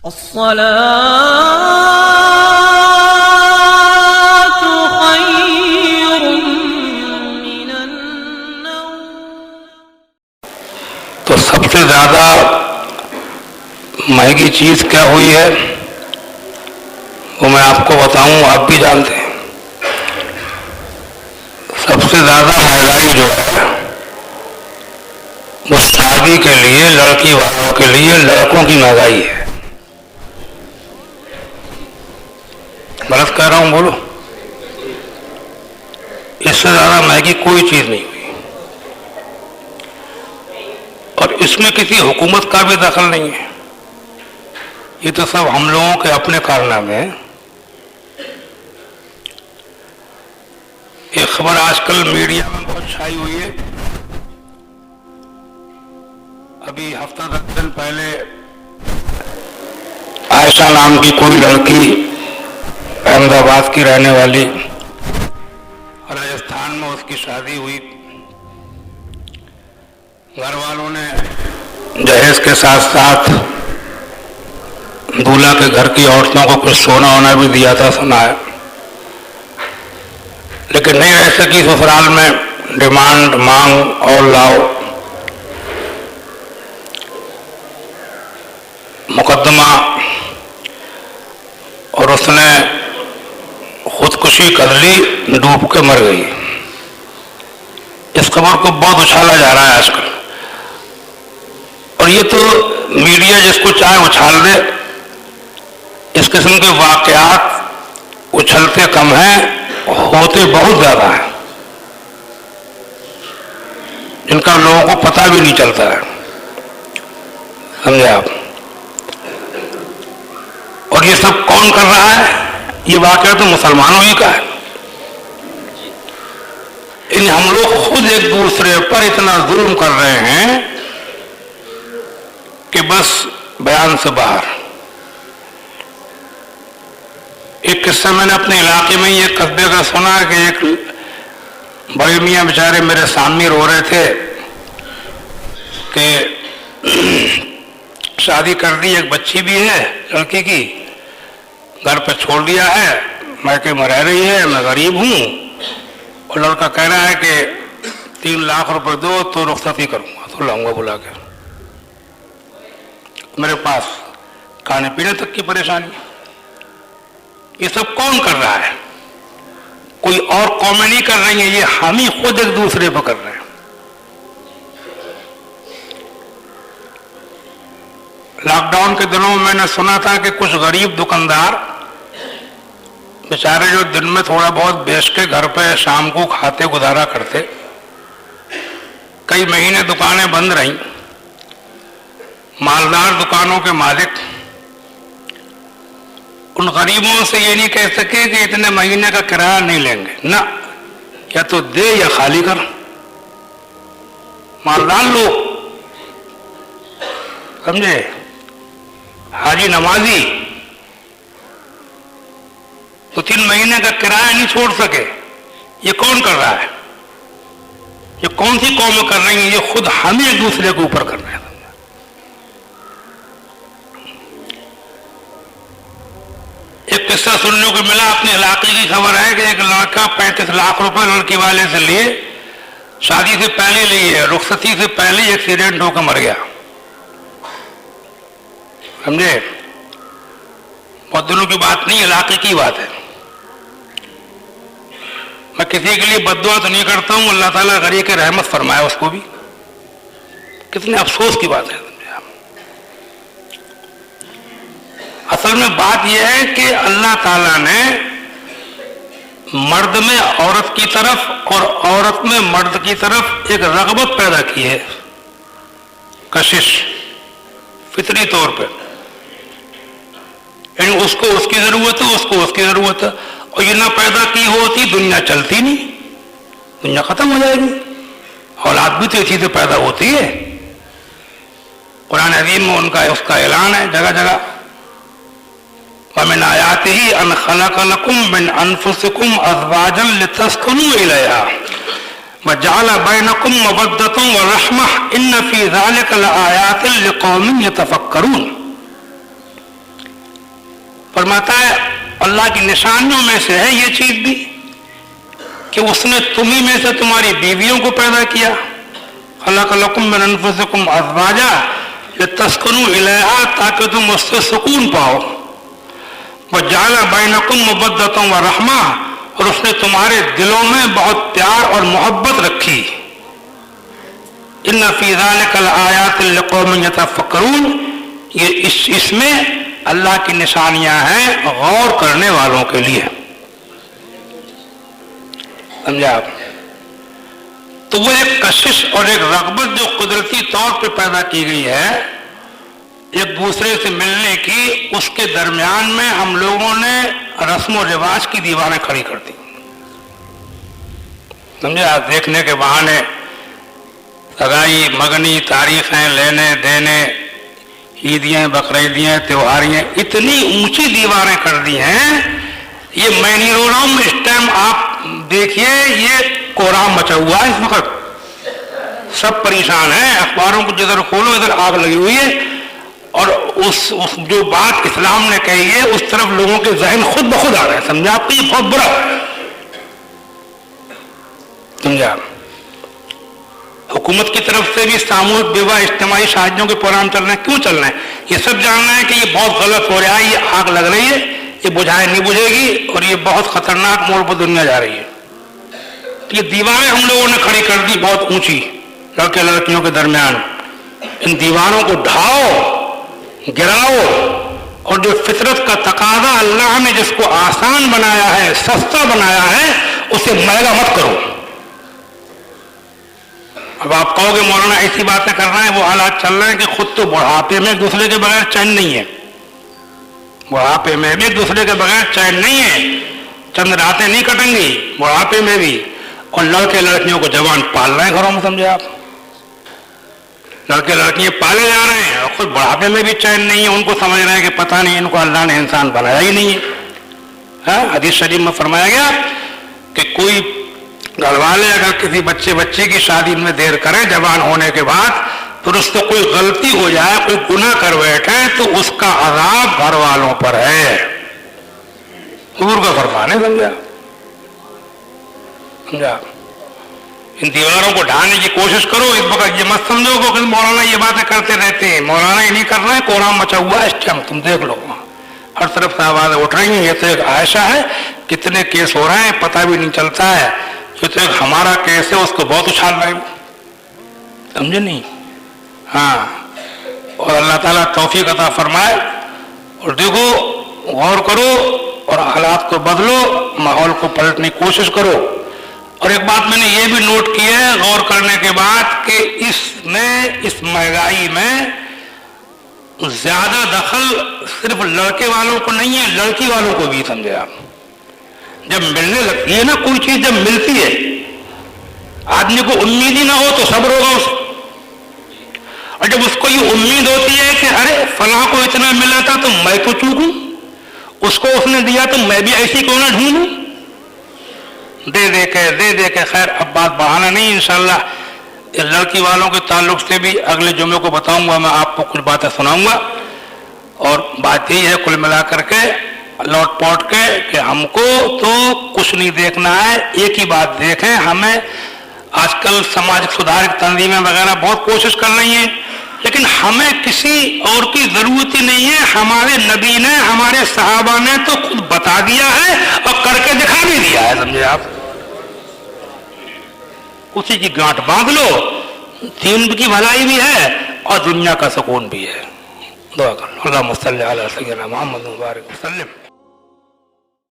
الصلاة خير من النوم. تو سب سے زیادہ مہنگی چیز کیا ہوئی ہے وہ میں آپ کو بتاؤں، آپ بھی جانتے ہیں. سب سے زیادہ مہنگائی جو ہے وہ شادی کے لیے، لڑکی والوں کے لیے لڑکوں کی مہنگائی ہے. غلط کہہ رہا ہوں؟ بولو. اس سے زیادہ مہنگی کوئی چیز نہیں ہوئی، اور اس میں کسی حکومت کا بھی دخل نہیں ہے. یہ تو سب ہم لوگوں کے اپنے کارنامے ہیں. ایک خبر آج کل میڈیا میں بہت چھائی ہوئی ہے. ابھی ہفتہ 10 دن پہلے عائشہ نام کی کوئی لڑکی، احمد آباد کی رہنے والی، راجستھان میں اس کی شادی ہوئی. گھر والوں نے جہیز کے ساتھ ساتھ دولہا کے گھر کی عورتوں کو کچھ سونا ہونا بھی دیا تھا، سنا ہے. لیکن نہیں رہ سکی سسرال میں. ڈیمانڈ، مانگ اور لاؤ، مقدمہ، اور اس نے خودکشی کر لی، ڈوب کے مر گئی. اس خبر کو بہت اچھالا جا رہا ہے آج کل، اور یہ تو میڈیا جس کو چاہے اچھال دے. اس قسم کے واقعات اچھلتے کم ہیں، ہوتے بہت زیادہ ہیں، جن کا لوگوں کو پتہ بھی نہیں چلتا ہے. سمجھے آپ؟ اور یہ سب کون کر رہا ہے؟ یہ واقعہ تو مسلمانوں ہی کا ہے. ہم لوگ خود ایک دوسرے پر اتنا ظلم کر رہے ہیں کہ بس بیان سے باہر. ایک قصہ میں نے اپنے علاقے میں ہی ایک قصبے کا سنا کہ ایک بڑے میاں بیچارے میرے سامنے رو رہے تھے کہ شادی کر دی، ایک بچی بھی ہے لڑکی کی، گھر پہ چھوڑ دیا ہے، میکے میں رہ رہی ہے، میں غریب ہوں، اور لڑکا کہہ رہا ہے کہ 3 لاکھ روپے دو تو رخصتی کروں گا، تو لاؤں گا بلا کے میرے پاس. کھانے پینے تک کی پریشانی. یہ سب کون کر رہا ہے؟ کوئی اور قومیں نہیں کر رہی ہیں، یہ ہم ہی خود ایک دوسرے پہ کر رہے ہیں. لاک ڈاؤن کے دنوں میں نے سنا تھا کہ کچھ غریب دکاندار بیچارے جو دن میں تھوڑا بہت بیچ کے گھر پہ شام کو کھاتے گزارا کرتے، کئی مہینے دکانیں بند رہیں. مالدار دکانوں کے مالک ان غریبوں سے یہ نہیں کہہ سکے کہ اتنے مہینے کا کرایہ نہیں لیں گے، نہ، یا تو دے یا خالی کر. مالدار لوگ، سمجھے، حاجی نمازی تو 3 مہینے کا کرایہ نہیں چھوڑ سکے. یہ کون کر رہا ہے؟ یہ کون سی قومیں کر رہی ہیں؟ یہ خود ہم ایک دوسرے کے اوپر کر رہے ہیں. ایک قصہ سننے کو ملا، اپنے علاقے کی خبر ہے کہ ایک لڑکا 35 لاکھ روپے لڑکی والے سے لیے، شادی سے پہلے لیے، رخصتی سے پہلے ایکسیڈنٹ ہو کے مر گیا. سمجھے؟ بہت دنوں کی بات نہیں، علاقے کی بات ہے. میں کسی کے لیے بد دعا تو نہیں کرتا ہوں، اللہ تعالیٰ غریب کے رحمت فرمائے اس کو بھی. کتنے افسوس کی بات ہے. اصل میں بات یہ ہے کہ اللہ تعالیٰ نے مرد میں عورت کی طرف اور عورت میں مرد کی طرف ایک رغبت پیدا کی ہے، کشش، فطری طور پہ. یعنی اس کو اس کی ضرورت ہے، اس کو اس کی ضرورت ہے. اور یہ نہ پیدا کی ہوتی دنیا چلتی نہیں، دنیا ختم ہو جائے گی. اولاد بھی تو اسی سے پیدا ہوتی ہے. قرآن عظیم میں ان کا اس کا اعلان ہے جگہ جگہ. وَمِنْ آيَاتِهِ أَنْ خَلَقَ لَكُم مِّنْ أَنفُسِكُمْ أَزْوَاجًا لِتَسْكُنُوا إِلَيْهَا وَجَعَلَ بَيْنَكُم مَّوَدَّةً وَرَحْمَةً إِنَّ فِي ذَلِكَ لَآيَاتٍ لِقَوْمٍ يَتَفَكَّرُونَ. फरमाता है अल्लाह की निशानियों में से है ये चीज भी कि उसने तुम्ही में से तुम्हारी बीवियों को पैदा किया, खलक़ लकुम मिन अनफुसिकुम अज़वाजा लितस्कुनू इलैहा, ताकि तुम उससे सुकून पाओ, वजअल बैनकुम मवद्दतन व रहमा, और उसने तुम्हारे दिलों में बहुत प्यार और मोहब्बत रखी। इन्न फी ज़ालिका लआयातिन लिक़ौमिन यतफ़क्करून, ये इसमें अल्लाह की निशानियां हैं गौर करने वालों के लिए। समझा आप? तो वो एक कशिश और एक रग़बत जो कुदरती तौर पे पैदा की गई है एक दूसरे से मिलने की, उसके दरमियान में हम लोगों ने रस्म और रिवाज की दीवारें खड़ी कर दी। समझे आप? देखने के बहाने सगाई मगनी, तारीखें, लेने देने, ईदियाँ, बकरीदियाँ, त्योहारियाँ, इतनी ऊंची दीवारें कर दी हैं। ये मैं नहीं रो रहा हूँ, इस टाइम आप देखिए ये कोहराम मचा हुआ है इस वक्त, सब परेशान हैं। अखबारों को जिधर खोलो इधर आग लगी हुई है, और उस जो बात इस्लाम ने कही है उस तरफ लोगों के जहन खुद ब खुद आ रहे हैं। समझा आपको? ये बहुत बुरा है। समझा? हुकूमत की तरफ से भी सामूहिक विवाह, इज्तिमाई शादियों के प्रोग्राम चल रहे हैं। क्यों चल रहे हैं? ये सब जानना है कि ये बहुत गलत हो रहा है, ये आग लग रही है, ये बुझाए नहीं बुझेगी, और ये बहुत खतरनाक मोड़ पर दुनिया जा रही है। ये दीवारें हम लोगों ने खड़ी कर दी बहुत ऊंची लड़के लड़कियों के दरमियान। इन दीवारों को ढाओ, गिराओ, और जो फितरत का तकाजा अल्लाह ने जिसको आसान बनाया है, सस्ता बनाया है, उसे महंगा मत करो। अब आप कहोगे मौलाना ऐसी बातें कर रहे हैं, वो हालात चल रहे हैं कि खुद तो बुढ़ापे में एक दूसरे के बगैर चैन नहीं है, बुढ़ापे में भी एक दूसरे के बगैर चैन नहीं है, चंद रातें नहीं कटेंगी बुढ़ापे में भी, और लड़के लड़कियों को जवान पाल रहे हैं घरों में। समझे आप? लड़के लड़कियां पाले जा रहे हैं और खुद बुढ़ापे में भी चैन नहीं है। उनको समझ रहे हैं कि पता नहीं इनको अल्लाह ने इंसान बनाया ही नहीं है। हदीस शरीफ में फरमाया गया कि कोई घरवाले अगर किसी बच्चे की शादी में देर करें जवान होने के बाद, तो उससे कोई गलती हो जाए, कोई गुनाह कर बैठे, तो उसका अजाब घर वालों पर है। हुजूर का फरमान है। समझा? समझा? इन दीवारों को ढाने की कोशिश करो। इस वक्त ये मत समझो कि मौलाना ये बातें करते रहते हैं। मौलाना ये नहीं कर रहे हैं, कोहराम मचा हुआ है इस टाइम, तुम देख लो हर तरफ से आवाजें उठ रही हैं। ये तो एक आयशा है, कितने केस हो रहे हैं पता भी नहीं चलता है। ये तो एक हमारा केस है, उसको बहुत उछाल रहे हो। समझे नहीं? हाँ, और अल्लाह ताला तौफीक अता फरमाए। और देखो, गौर करो और हालात को बदलो, माहौल को पलटने की कोशिश करो। और एक बात मैंने ये भी नोट की है गौर करने के बाद कि इसमें, इस महंगाई में ज्यादा दखल सिर्फ लड़के वालों को नहीं है, लड़की वालों को भी। समझे आप? जब मिलने लगती है ना कोई चीज, जब मिलती है, आदमी को उम्मीद ही ना हो तो सब्र होगा उसे, और जब उसको ये उम्मीद होती है कि अरे फलां को इतना मिला था तो मैं तो चूकूं, उसको उसने दिया तो मैं भी ऐसी क्यों ना ढूंढूं, दे दे के। खैर, अब बात बढ़ाना नहीं, इंशाल्लाह लड़की वालों के ताल्लुक से भी अगले जुमे को बताऊंगा, मैं आपको कुछ बातें सुनाऊंगा। और बात यही है कुल मिलाकर के, लौट पौट के, कि हमको तो कुछ नहीं देखना है, एक ही बात देखें। हमें आजकल समाज सुधार तंजीमें वगैरह बहुत कोशिश कर रही हैं, लेकिन हमें किसी और की जरूरत ही नहीं है। हमारे नबी ने, हमारे सहाबा ने तो खुद बता दिया है और करके दिखा भी दिया है। समझे आप? उसी की गांठ बांध लो, दीन की भलाई भी है और दुनिया का सुकून भी है। दुआ करो। अल्लाहुम्मा सल्ली अला सय्यिदना मुहम्मद व बारिक वसल्लम।